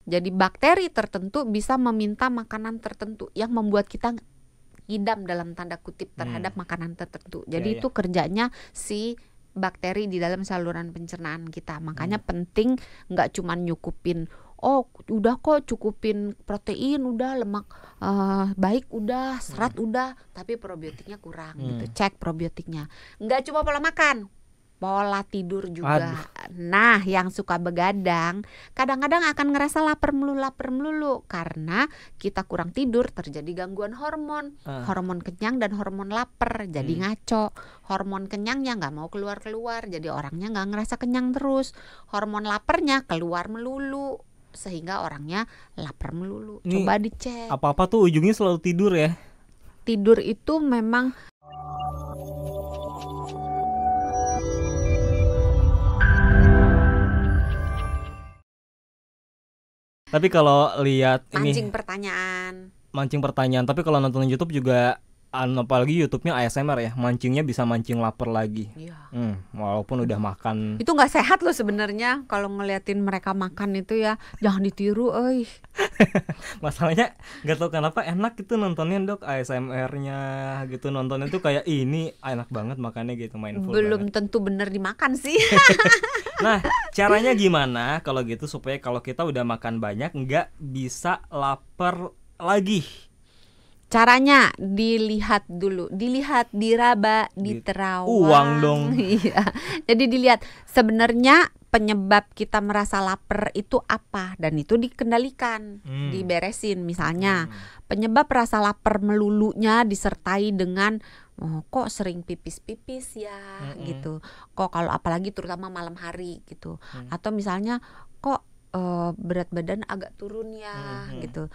Jadi bakteri tertentu bisa meminta makanan tertentu yang membuat kita ngidam dalam tanda kutip terhadap makanan tertentu. Jadi itu kerjanya si bakteri di dalam saluran pencernaan kita. Makanya penting nggak cuma nyukupin, oh udah kok cukupin protein, udah lemak baik, udah serat udah, tapi probiotiknya kurang gitu. Cek probiotiknya. Nggak cuma pola makan, pola tidur juga. Nah, yang suka begadang kadang-kadang akan ngerasa lapar melulu karena kita kurang tidur, terjadi gangguan hormon, hormon kenyang dan hormon lapar, jadi ngaco. Hormon kenyangnya nggak mau keluar, jadi orangnya nggak ngerasa kenyang terus. Hormon laparnya keluar melulu, sehingga orangnya lapar melulu. Coba dicek. Apa-apa tuh ujungnya selalu tidur ya? Tidur itu memang Tapi kalau lihat ini mancing pertanyaan, tapi kalau nonton YouTube juga apalagi YouTube-nya ASMR ya, mancingnya bisa mancing lapar lagi. Walaupun udah makan. Itu nggak sehat loh sebenarnya kalau ngeliatin mereka makan itu ya, jangan ditiru, Masalahnya nggak tahu kenapa enak gitu nontonnya Dok, ASMR-nya gitu, nontonnya tuh kayak ini enak banget makannya gitu, mindful. Belum banget. tentu bener dimakan sih. Nah, caranya gimana kalau gitu supaya kalau kita udah makan banyak nggak bisa lapar lagi? Caranya dilihat dulu, diraba, diterawang. Uang dong. Iya. Jadi dilihat sebenarnya penyebab kita merasa lapar itu apa, dan itu dikendalikan, diberesin. Misalnya penyebab rasa lapar melulunya disertai dengan kok sering pipis ya gitu. Kok kalau apalagi terutama malam hari gitu. Atau misalnya kok berat badan agak turun ya gitu.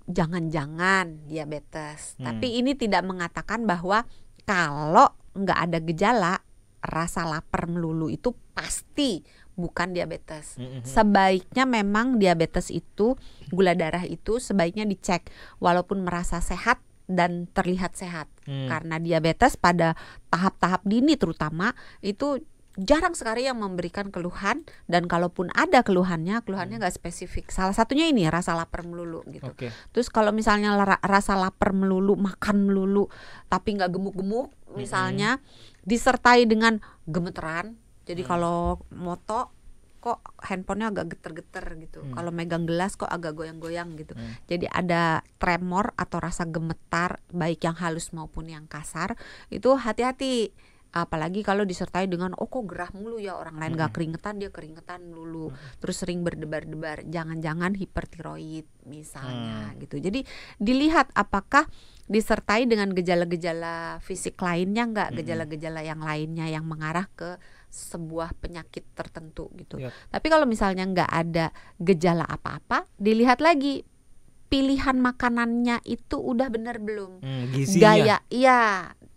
Jangan-jangan diabetes. Tapi ini tidak mengatakan bahwa kalau nggak ada gejala rasa lapar melulu itu pasti bukan diabetes. Sebaiknya memang diabetes itu, gula darah itu sebaiknya dicek walaupun merasa sehat dan terlihat sehat. Karena diabetes pada tahap-tahap dini terutama itu jarang sekali yang memberikan keluhan, dan kalaupun ada keluhannya nggak spesifik. Salah satunya ini rasa lapar melulu gitu. Terus kalau misalnya rasa lapar melulu, makan melulu tapi nggak gemuk-gemuk misalnya, disertai dengan gemeteran. Jadi kalau moto kok handphonenya agak geter-geter gitu. Kalau megang gelas kok agak goyang-goyang gitu. Jadi ada tremor atau rasa gemetar baik yang halus maupun yang kasar. Itu hati-hati. Apalagi kalau disertai dengan kok gerah mulu ya, orang lain gak keringetan, dia keringetan melulu, terus sering berdebar-debar, jangan-jangan hipertiroid misalnya gitu. Jadi dilihat apakah disertai dengan gejala-gejala fisik lainnya nggak, gejala-gejala yang lainnya yang mengarah ke sebuah penyakit tertentu gitu. Tapi kalau misalnya nggak ada gejala apa-apa, dilihat lagi pilihan makanannya itu udah benar belum, gizinya.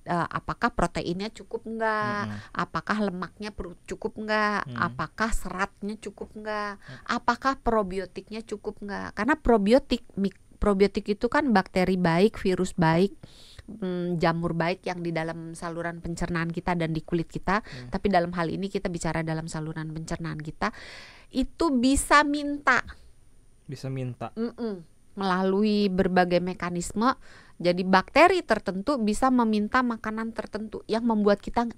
Apakah proteinnya cukup enggak, apakah lemaknya cukup enggak, apakah seratnya cukup enggak, apakah probiotiknya cukup enggak. Karena probiotik itu kan bakteri baik, virus baik, jamur baik yang di dalam saluran pencernaan kita dan di kulit kita. Tapi dalam hal ini kita bicara dalam saluran pencernaan kita, itu bisa minta melalui berbagai mekanisme. Jadi bakteri tertentu bisa meminta makanan tertentu yang membuat kita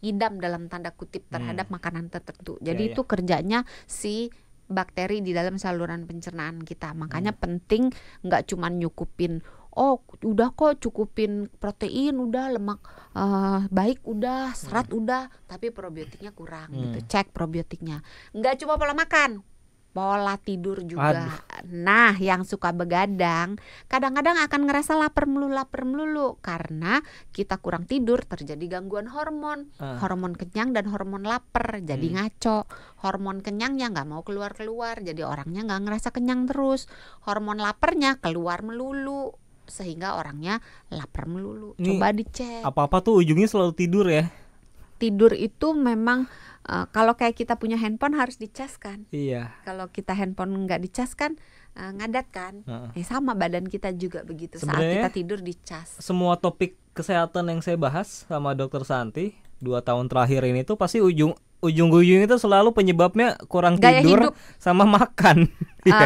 ngidam dalam tanda kutip terhadap makanan tertentu. Jadi itu kerjanya si bakteri di dalam saluran pencernaan kita. Makanya penting nggak cuma nyukupin, udah kok cukupin protein, udah lemak baik, udah serat udah, tapi probiotiknya kurang gitu. Cek probiotiknya. Nggak cuma pola makan, pola tidur juga. Nah, yang suka begadang kadang-kadang akan ngerasa lapar melulu karena kita kurang tidur, terjadi gangguan hormon, hormon kenyang dan hormon lapar, jadi ngaco. Hormon kenyangnya nggak mau keluar, jadi orangnya nggak ngerasa kenyang terus. Hormon laparnya keluar melulu, sehingga orangnya lapar melulu. Coba dicek. Apa-apa tuh ujungnya selalu tidur ya? Tidur itu memang kalau kayak kita punya handphone harus dicas kan. Iya. Kalau kita handphone nggak dicas kan ngadat kan. Sama badan kita juga begitu. Sebenarnya, saat kita tidur dicas. Semua topik kesehatan yang saya bahas sama Dokter Santi 2 tahun terakhir ini tuh pasti ujung-ujung itu selalu penyebabnya kurang gaya tidur hidup. Sama makan.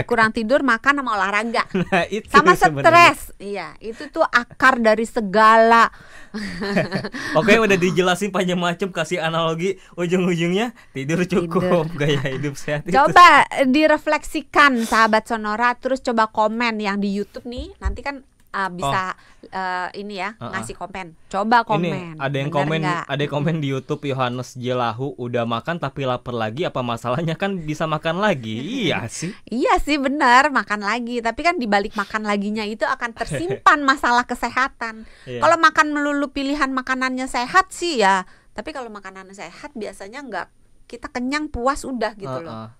Kurang tidur, makan, sama olahraga. Nah, itu sama stres. Iya, itu tuh akar dari segala. Oke, udah dijelasin panjang macam, kasih analogi, ujung-ujungnya tidur cukup, gaya hidup sehat. Coba direfleksikan sahabat Sonora, terus coba komen yang di YouTube nih. Nanti kan bisa ini ya, ngasih komen. Coba komen. Ini ada yang komen, ada yang komen di YouTube, Yohanes Jelahu, udah makan tapi lapar lagi, apa masalahnya, kan bisa makan lagi. Iya sih. Iya sih, benar, makan lagi. Tapi kan di balik makan laginya itu akan tersimpan masalah kesehatan. Kalau makan melulu pilihan makanannya sehat sih ya. Tapi kalau makanannya sehat biasanya nggak, kita kenyang puas udah gitu loh.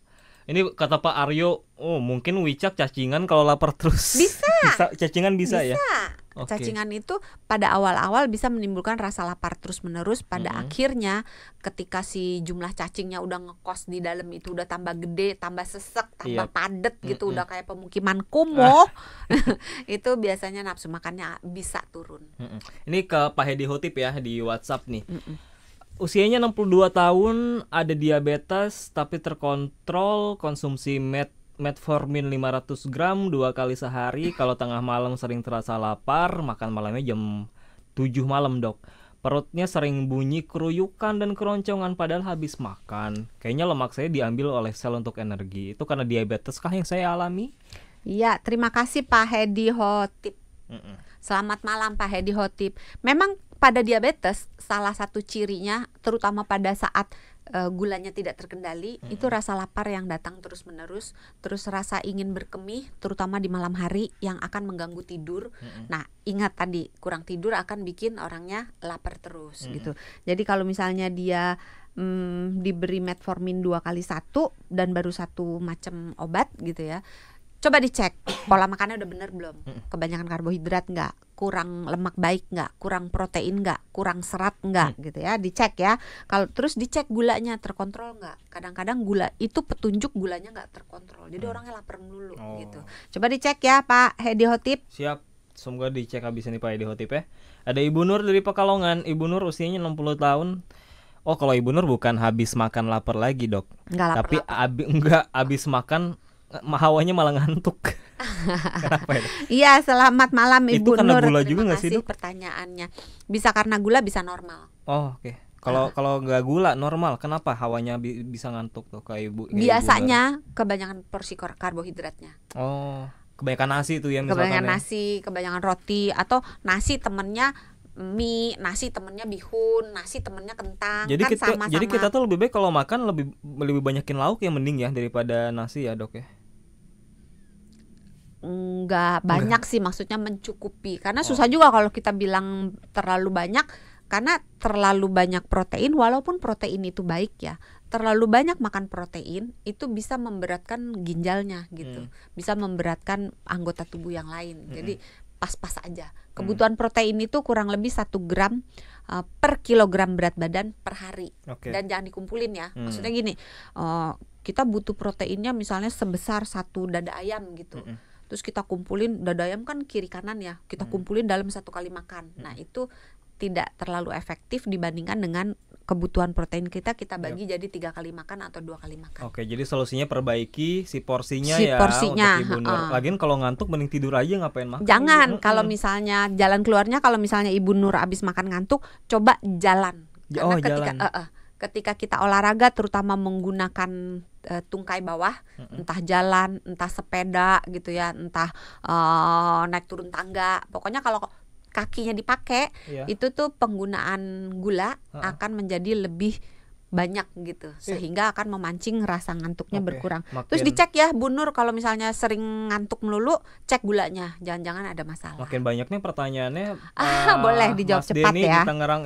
Ini kata Pak Aryo, mungkin Wicak cacingan kalau lapar terus. Bisa cacingan bisa ya? Okay. Cacingan itu pada awal-awal bisa menimbulkan rasa lapar terus-menerus. Pada akhirnya ketika si jumlah cacingnya udah ngekos di dalam itu udah tambah gede, tambah sesek, tambah padet gitu, udah kayak pemukiman kumuh. Itu biasanya nafsu makannya bisa turun. Ini ke Pak Hedi Hotip ya di WhatsApp nih. Usianya 62 tahun, ada diabetes, tapi terkontrol, konsumsi metformin 500 gram 2 kali sehari. Kalau tengah malam sering terasa lapar, makan malamnya jam 7 malam, Dok. Perutnya sering bunyi keruyukan dan keroncongan padahal habis makan. Kayaknya lemak saya diambil oleh sel untuk energi. Itu karena diabetes kah yang saya alami? Iya, terima kasih Pak Hedi Hotip. Selamat malam Pak Hedi Hotip. Memang pada diabetes salah satu cirinya, terutama pada saat gulanya tidak terkendali, itu rasa lapar yang datang terus-menerus, terus rasa ingin berkemih, terutama di malam hari yang akan mengganggu tidur. Nah, ingat tadi, kurang tidur akan bikin orangnya lapar terus gitu. Jadi kalau misalnya dia diberi metformin 2 kali 1 dan baru 1 macam obat gitu ya, coba dicek pola makannya udah bener belum, kebanyakan karbohidrat nggak, kurang lemak baik nggak, kurang protein nggak, kurang serat nggak gitu ya, dicek ya. Kalau terus dicek gulanya terkontrol nggak, kadang-kadang gula itu petunjuk gulanya nggak terkontrol, jadi orangnya lapar melulu gitu. Coba dicek ya Pak Hedi Hotip. Siap, semoga dicek habis ini Pak Hedi Hotip ya. Ada Ibu Nur dari Pekalongan. Ibu Nur usianya 60 tahun. Oh, kalau Ibu Nur bukan habis makan lapar lagi, Dok. Nggak lapar, tapi habis makan hawanya malah ngantuk. Kenapa ya? Iya, selamat malam Ibu Nur. Itu karena gula juga nggak sih, Dok? Pertanyaannya bisa karena gula, bisa normal. Oh, oke. Kalau nggak gula normal, kenapa hawanya bisa ngantuk tuh kayak Ibu? Biasanya kebanyakan porsi karbohidratnya. Oh, kebanyakan nasi tuh ya misalkan. Kebanyakan nasi, kebanyakan roti, atau nasi temennya mie, nasi temennya bihun, nasi temennya kentang. Jadi kan jadi kita tuh lebih baik kalau makan lebih banyakin lauk ya, mending ya daripada nasi ya, Dok ya. Enggak banyak sih, maksudnya mencukupi. Karena susah juga kalau kita bilang terlalu banyak, karena terlalu banyak protein, walaupun protein itu baik ya, terlalu banyak makan protein itu bisa memberatkan ginjalnya gitu, bisa memberatkan anggota tubuh yang lain. Jadi pas-pas aja. Kebutuhan protein itu kurang lebih 1 gram per kilogram berat badan per hari. Dan jangan dikumpulin ya. Maksudnya gini, kita butuh proteinnya misalnya sebesar 1 dada ayam gitu. Terus kita kumpulin, dada ayam kan kiri kanan ya, kita kumpulin dalam 1 kali makan. Nah, itu tidak terlalu efektif dibandingkan dengan kebutuhan protein kita bagi jadi 3 kali makan atau 2 kali makan. Oke, jadi solusinya perbaiki si porsinya untuk Ibu Nur. Lagian kalau ngantuk mending tidur aja, ngapain makan. Jangan, kalau misalnya jalan keluarnya, kalau misalnya Ibu Nur abis makan ngantuk, coba jalan. Karena ketika kita olahraga, terutama menggunakan tungkai bawah, entah jalan, entah sepeda gitu ya, entah naik turun tangga, pokoknya kalau kakinya dipakai, itu tuh penggunaan gula akan menjadi lebih banyak gitu, sehingga akan memancing rasa ngantuknya berkurang. Terus dicek ya Bu Nur, kalau misalnya sering ngantuk melulu, cek gulanya, jangan-jangan ada masalah. Makin banyak nih pertanyaannya. Boleh dijawab Mas cepat Denny ya. Di Tangerang,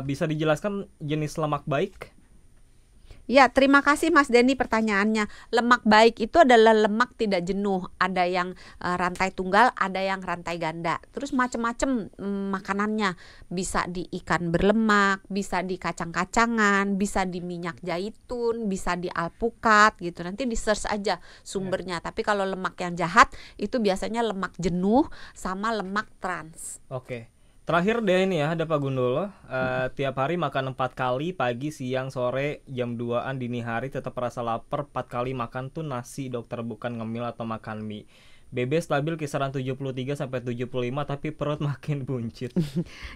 bisa dijelaskan jenis lemak baik? Ya, terima kasih Mas Denny pertanyaannya. Lemak baik itu adalah lemak tidak jenuh. Ada yang rantai tunggal, ada yang rantai ganda. Terus macam-macam makanannya. Bisa di ikan berlemak, bisa di kacang-kacangan, bisa di minyak zaitun, bisa di alpukat gitu. Nanti di search aja sumbernya. Tapi kalau lemak yang jahat itu biasanya lemak jenuh sama lemak trans. Oke. Terakhir deh ini ya, ada Pak Gundolo, tiap hari makan 4 kali, pagi, siang, sore, jam 2-an, dini hari, tetap rasa lapar. 4 kali makan tuh nasi dokter, bukan ngemil atau makan mie. BB stabil kisaran 73-75, tapi perut makin buncit.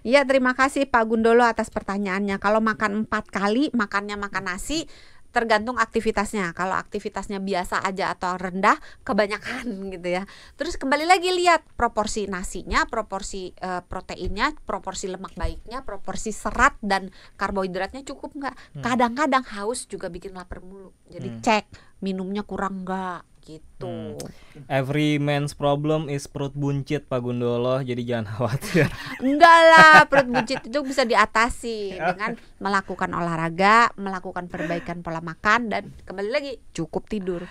Iya, terima kasih Pak Gundolo atas pertanyaannya. Kalau makan 4 kali, makannya makan nasi, tergantung aktivitasnya. Kalau aktivitasnya biasa aja atau rendah, kebanyakan gitu ya. Terus kembali lagi lihat proporsi nasinya, proporsi proteinnya, proporsi lemak baiknya, proporsi serat dan karbohidratnya cukup nggak. Kadang-kadang haus juga bikin lapar mulu. Jadi cek minumnya kurang nggak gitu. Every man's problem is perut buncit Pak Gundolo, jadi jangan khawatir. Enggak lah, perut buncit itu bisa diatasi dengan melakukan olahraga, melakukan perbaikan pola makan, dan kembali lagi cukup tidur.